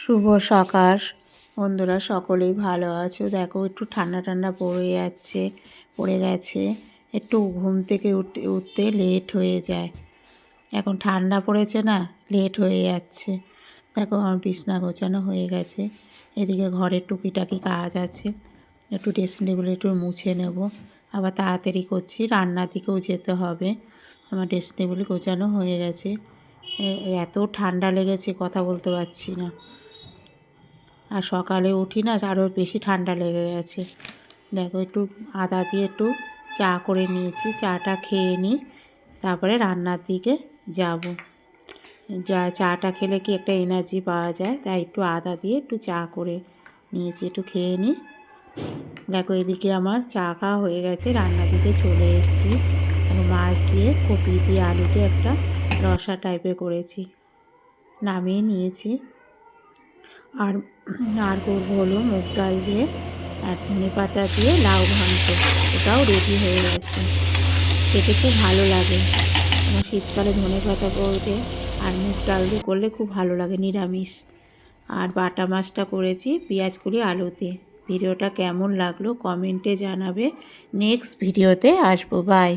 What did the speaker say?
শুভ সকাল বন্ধুরা, সকলেই ভালো আছো। দেখো একটু ঠান্ডা ঠান্ডা পড়ে গেছে। একটু ঘুম থেকে উঠতে লেট হয়ে যায়। এখন ঠান্ডা পড়েছে না, লেট হয়ে যাচ্ছে। দেখো আমার বিছনা গোছানো হয়ে গেছে। এদিকে ঘরের টুকিটাকি কাজ আছে, একটু ড্রেসিং টেবিল একটু মুছে নেব। আবার তাড়াতাড়ি করছি, রান্নার দিকেও যেতে হবে। আমার ড্রেসিং টেবিল গোছানো হয়ে গেছে। এত ঠান্ডা লেগেছে কথা বলতে পারছি না। আর সকালে উঠি না, আরও বেশি ঠান্ডা লেগে গেছে। দেখো একটু আদা দিয়ে একটু চা করে নিয়েছি, চাটা খেয়ে নিই, তারপরে রান্নার দিকে যাব। চাটা খেলে কি একটা এনার্জি পাওয়া যায়, তাই একটু আদা দিয়ে একটু চা করে নিয়েছি, একটু খেয়ে নিই। দেখো এদিকে আমার চা খাওয়া হয়ে গেছে, রান্নার দিকে চলে এসেছি। মাছ দিয়ে কপি দিয়ে আলু দিয়ে একটা রসা টাইপের করেছি, নামিয়ে নিয়েছি। আর করবো হলো মুগ ডাল দিয়ে আর ধনেপাতা দিয়ে লাউ ঘন্ট, ওটাও রেডি হয়ে গেছে। খেতে খুব ভালো লাগে। আমার শীতকালে ধনেপাতা করলে আর মুগ ডাল দিয়ে করলে খুব ভালো লাগে, নিরামিষ। আর বাটা মাছটা করেছি পেঁয়াজ কুড়ি আলুতে। ভিডিওটা কেমন লাগলো কমেন্টে জানাবে। নেক্সট ভিডিওতে আসবো, বাই।